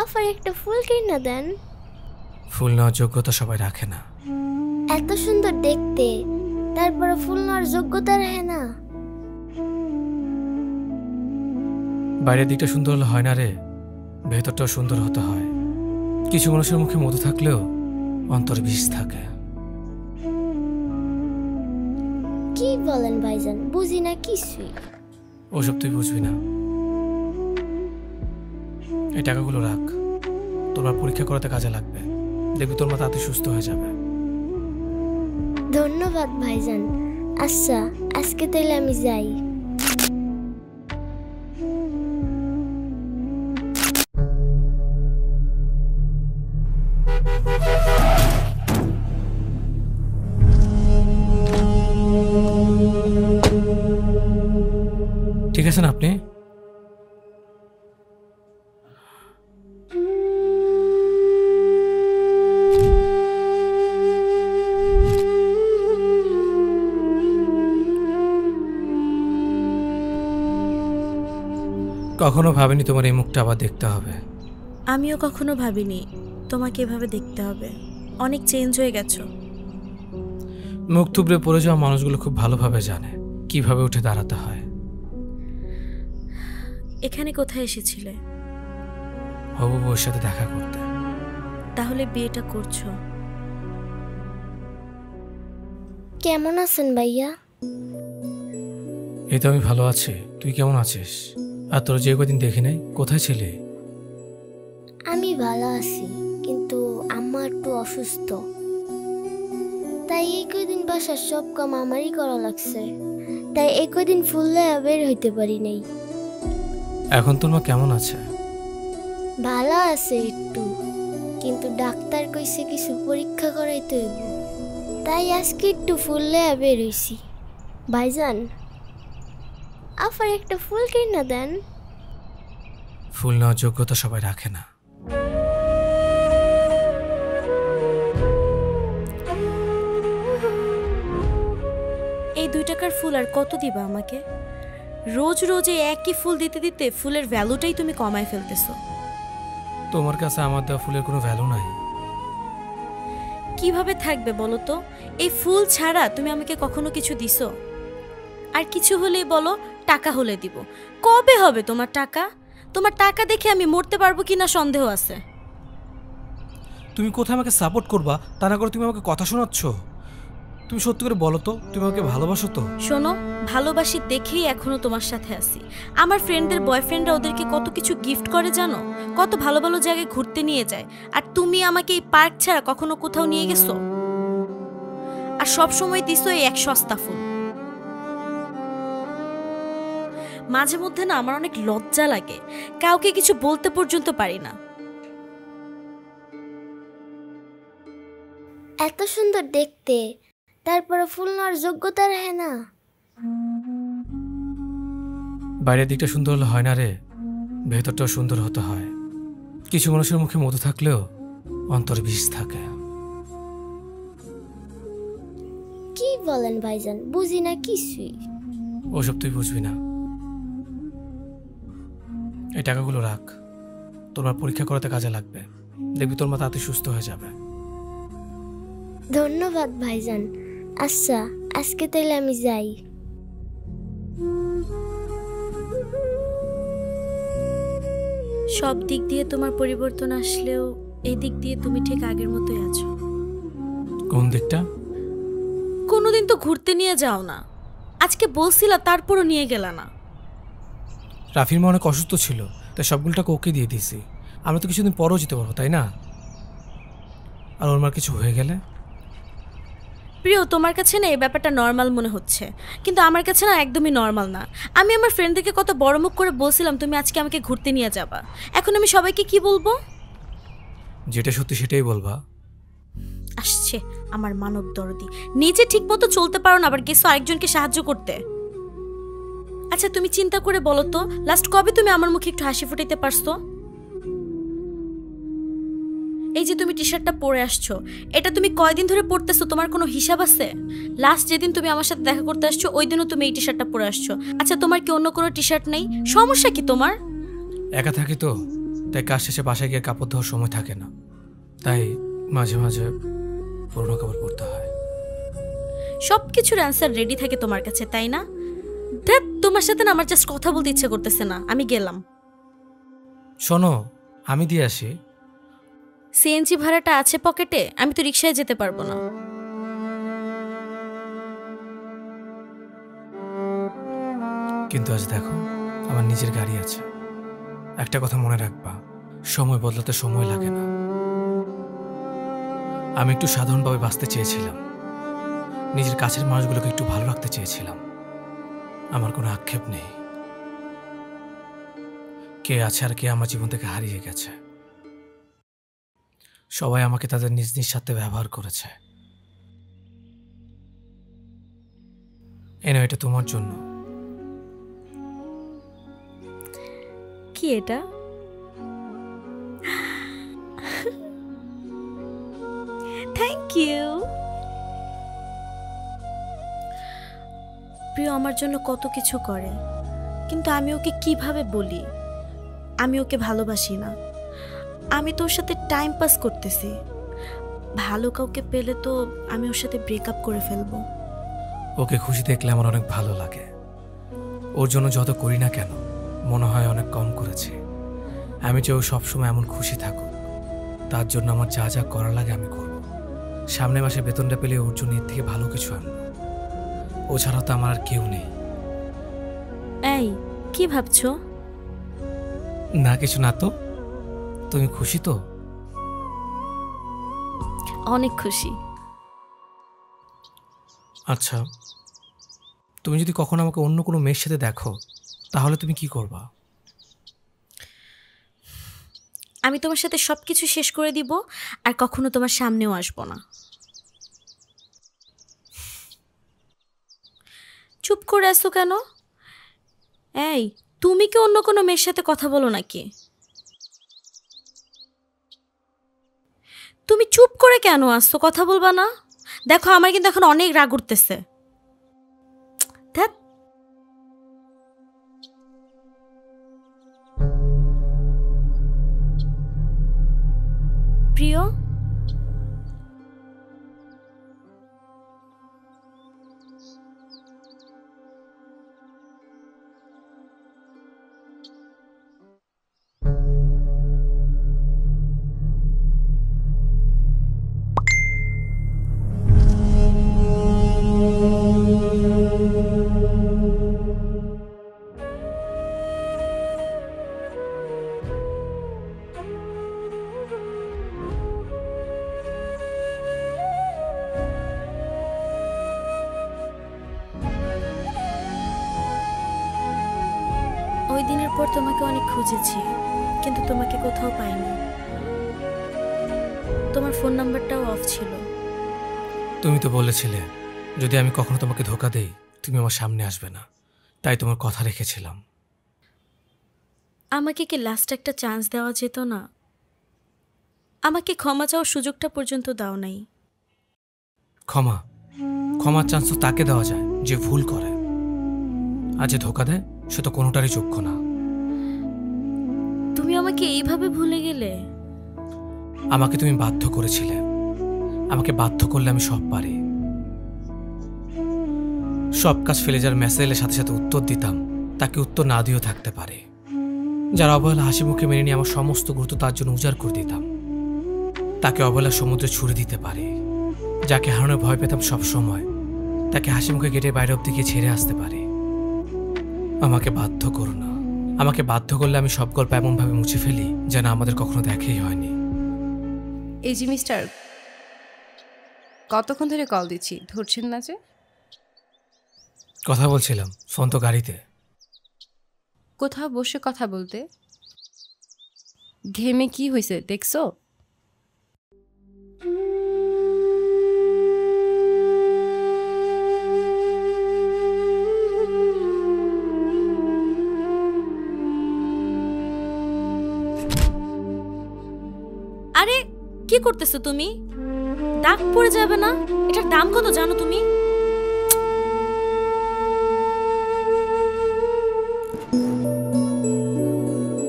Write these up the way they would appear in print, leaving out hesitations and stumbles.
আফার একটা ফুল কিনে দেন। ফুল নেওয়ার যোগ্যতা সবাই রাখে না। এত সুন্দর দেখতে, তারপরে ফুল নেওয়ার যোগ্যতা রাখে না। বাইরের দিকটা সুন্দর হলে হয় না রে, ভেতরটাও সুন্দর হতে হয়। কিছু মানুষের মুখে মধু থাকলেও অন্তর বিষ থাকে। কি বলেন ভাইজান, বুঝি না কিছুই। ওসব তুই বুঝবি না। এই টাকাগুলো রাখ, তোমার পরীক্ষা করাতে কাজে লাগবে। দেখবি তোর মা তাতে সুস্থ হয়ে যাবে। ধন্যবাদ ভাইজান। আচ্ছা, আজকে তাহলে আমি যাই। ঠিক আছেন আপনি? কখনো ভাবিনি তোমার এই মুখটা আবার দেখতে হবে। আমিও কখনো ভাবিনি তোমাকে এভাবে দেখতে হবে। অনেক চেঞ্জ হয়ে গেছো। মুখ থুবড়ে পড়ে যাওয়া মানুষগুলো খুব ভালোভাবে জানে কিভাবে উঠে দাঁড়াতে হয়। এখানে কোথায় এসেছিলে? হবু বউর সাথে দেখা করতে। তাহলে বিয়েটা করছো? কেমন আছেন ভাইয়া? এই তো আমি ভালো আছি, তুই কেমন আছিস? আর তোর যে কদিন দেখি নাই, কোথায় ছিলি? আমি ভালো আছি, কিন্তু আম্মা একটু অসুস্থ, তাই এই কদিন বাসার সব কাম আমারই করা লাগছে। তাই এই কদিন ফুললে বের হইতে পারি নাই। এখন তোর মা কেমন আছে? ভালো আছে একটু, কিন্তু ডাক্তার কইছে কিছু পরীক্ষা করাইতে হইব, তাই আজকে একটু ফুললে বের হইছি। ভাইজান, আফার একটা ফুল কিনে দেন। ফুল নেওয়ার যোগ্যতা সবাই রাখে না। এই 2 টাকার ফুল আর কত দিবা আমাকে? রোজ রোজ এই একই ফুল দিতে দিতে ফুলের ভ্যালুটাই তুমি কমায় ফেলতেছো। তোমার কাছে আমার দেওয়া ফুলের কোনো ভ্যালু নাই। কিভাবে থাকবে বলো তো? এই ফুল ছাড়া তুমি আমাকে কখনো কিছু দিছো? আর কিছু হলেই বলো টাকা হলে দিব। কবে হবে তোমার টাকা? তোমার টাকা দেখে আমি মরতে পারবো কিনা সন্দেহ আছে। তুমি কোথায় আমাকে সাপোর্ট করবা, তা না করে তুমি আমাকে কথা শোনাচ্ছ। তুমি সত্যি করে বলো তো, তুমি আমাকে ভালোবাসো তো? শোনো, ভালোবাসি দেখেই এখনো তোমার সাথে আছি। আমার ফ্রেন্ডদের বয়ফ্রেন্ডরা ওদেরকে কত কিছু গিফট করে জানো, কত ভালো ভালো জায়গায় ঘুরতে নিয়ে যায়। আর তুমি আমাকে এই পার্ক ছাড়া কখনো কোথাও নিয়ে গেছো? আর সব সময় দিছো এই এক সস্তা ফুল। মাঝে মধ্যে না আমার অনেক লজ্জা লাগে, কাউকে কিছু বলতে পর্যন্ত পারি না। এত সুন্দর দেখতে, তারপরে ফুল নেওয়ার যোগ্যতা রাখে না। বাইরের দিকটা সুন্দর হলে হয় না রে, ভেতরটাও সুন্দর হতে হয়। কিছু মানুষের মুখে মধু থাকলেও অন্তর বিষ থাকে। কি বলেন ভাইজান, বুঝি না কিছুই। ওসব তুই বুঝবি না। এই টাকাগুলো রাখ, তোমার পরীক্ষা করাতে কাজে লাগবে। দেখবি তোর মা তাতে সুস্থ হয়ে যাবে। ধন্যবাদ ভাইজান। আচ্ছা, আজকে তাহলে আমি যাই। সব দিক দিয়ে তোমার পরিবর্তন আসলেও এই দিক দিয়ে তুমি ঠিক আগের মতোই আছো। কোন দিকটা? কোনোদিন তো ঘুরতে নিয়ে যাও না, আজকে বলছিলা তারপরও নিয়ে গেলা না। রাফির মা অনেক অসুস্থ ছিল, তাই সবগুলোটাকে ওকে দিয়ে দিয়েছি। আমরা তো কিছুদিন পরও যেতে পারবো, তাই না? আর ওর মার কিছু হয়ে গেলে? প্রিয়, তোমার কাছে না এই ব্যাপারটা নর্মাল মনে হচ্ছে, কিন্তু আমার কাছে না একদমই নর্মাল না। আমি আমার ফ্রেন্ডদেরকে কত বড় মুখ করে বলছিলাম তুমি আজকে আমাকে ঘুরতে নিয়ে যাবা। এখন আমি সবাইকে কি বলবো? যেটা সত্যি সেটাই বলবা। আসছে আমার মানব দরদি। নিজে ঠিক মতো চলতে পারো না, আবার গেছো আরেকজনকে সাহায্য করতে। আচ্ছা তুমি চিন্তা করে বলো তো, লাস্ট কবে তুমি আমার মুখে একটু হাসি ফুটাইতে পারছো? এই যে তুমি টি শার্টটা পরে আসছো, এটা তুমি কয়দিন ধরে পরতেছো, তোমার কোনো হিসাব আছে? লাস্ট যেদিন তুমি আমার সাথে দেখা করতে আসছো ওই দিনও তুমি এই টি শার্টটা পরে আসছো। আচ্ছা তোমার কি অন্য কোনো টি শার্ট নেই? সমস্যা কি তোমার? একা থাকি তো, তাই কাজ শেষে বাসায় গিয়ে কাপড় ধোয়ার সময় থাকে না, তাই মাঝে মাঝে পুরোনো কাপড় পরতে হয়। সব কিছুর অ্যান্সার রেডি থাকে তোমার কাছে, তাই না? ধ্যাৎ, তোমার সাথে না আমার জাস্ট কথা বলতে ইচ্ছে করতেছে না, আমি গেলাম। শোনো, আমি দিয়ে আসি। সিএনজি ভাড়াটা আছে পকেটে, আমি তো রিকশায় যেতে পারবো না। কিন্তু আজ দেখো, আমার নিজের গাড়ি আছে। একটা কথা মনে রাখবা, সময় বদলাতে সময় লাগে না। আমি একটু সাধারণভাবে বাঁচতে চেয়েছিলাম, নিজের কাছের মানুষগুলোকে একটু ভালো রাখতে চেয়েছিলাম। আমার কোনো আক্ষেপ নেই। কে আছে আর কে আমার জীবন থেকে হারিয়ে গেছে, সবাই আমাকে তাদের নিজ নিজ সাথে ব্যবহার করেছে। এনে এটা তোমার জন্য। কি এটা? Thank you. প্রিয় আমার জন্য কত কিছু করে, কিন্তু আমি ওকে কিভাবে বলি আমি ওকে ভালোবাসি না? আমি তো ওর সাথে টাইম পাস করতেছি। ভালো কাউকে পেলে তো আমি ওর সাথে ব্রেকআপ করে ফেলবো। ওকে খুশি দেখলে আমার অনেক ভালো লাগে। ওর জন্য যত করি না কেন, মনে হয় অনেক কম করেছি। আমি যে ও সবসময় এমন খুশি থাকুক, তার জন্য আমার যা যা করা লাগে আমি করব। সামনের মাসে বেতনটা পেলে ওর জন্য এর থেকে ভালো কিছু আনবো। ও ছাড়া তো আমার আর কেউ নেই। এই, কি ভাবছো? না কিছু না তো। তুমি খুশি তো? অনেক খুশি। আচ্ছা, তুমি যদি কখনো আমাকে অন্য কোনো মেয়ের সাথে দেখো, তাহলে তুমি কি করবা? আমি তোমার সাথে সবকিছু শেষ করে দিব, আর কখনো তোমার সামনেও আসবো না। চুপ করে আসো কেন? এই, তুমি কি অন্য কোনো মেয়ের সাথে কথা বলো নাকি? তুমি চুপ করে কেন আসছো? কথা বলবা না? দেখো, আমার কিন্তু এখন অনেক রাগ উঠতেছে। ধ্যাৎ। প্রিয়, ওই দিনের পর তোমাকে অনেক খুঁজেছি, কিন্তু তোমাকে কোথাও পাইনি। তোমার ফোন নাম্বারটাও অফ ছিল। তুমি তো বলেছিলে যদি আমি কখনো তোমাকে ধোকা দেই, তুমি আমার সামনে আসবে না, তাই তোমার কথা রেখেছিলাম। আমাকে কি লাস্ট একটা চান্স দেওয়া যেত না? আমাকে ক্ষমা চাওয়ার সুযোগটা পর্যন্ত দাও নাই। ক্ষমার চান্স তো তাকে দেওয়া যায় যে ভুল করে, আর যে ধোকা দেয় সে তো কোনোটারই যোগ্য না। তুমি আমাকে এইভাবে ভুলে গেলে? আমাকে তুমি বাধ্য করেছিলে। আমাকে বাধ্য করলে আমি সব পারি। সব কাজ ফেলে যার মেসেজের সাথে সাথে উত্তর দিতাম, তাকে উত্তর না দিয়েও থাকতে পারে। যার অবহেলা হাসি মুখে মেনে নিয়ে আমার সমস্ত গুরুত্ব তার জন্য উজাড় করে দিতাম, তাকে অবহেলা সমুদ্রে ছুড়ে দিতে পারে। যাকে হারানোর ভয় পেতাম সব সময়, তাকে হাসি মুখে গেটের বাইরে অব্দি গিয়ে ছেড়ে আসতে পারে। আমাকে বাধ্য করো না। আমাকে বাধ্য করলে আমি সব গল্প এমনভাবে মুছে ফেলি যেন আমাদের কখনো দেখেই হয়নি। এই যে মিস্টার, কতক্ষণ ধরে কল দিচ্ছি, ধরছেন না যে? কথা বলছিলাম, ফোন তো গাড়িতে। কোথাও বসে কথা বলতে? ঘেমে কি হয়েছে দেখছো? আরে, কি করতেছো তুমি? দাগ পড়ে যাবে না? এটার দাম কত জানো তুমি?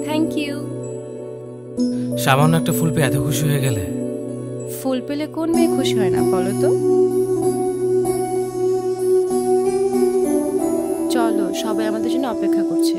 Thank you. সামান্য একটা ফুল পেয়ে এত খুশি হয়ে গেলে? ফুল পেলে কোন মেয়ে খুশি হয় না বলো তো? চলো, সবাই আমাদের জন্য অপেক্ষা করছে।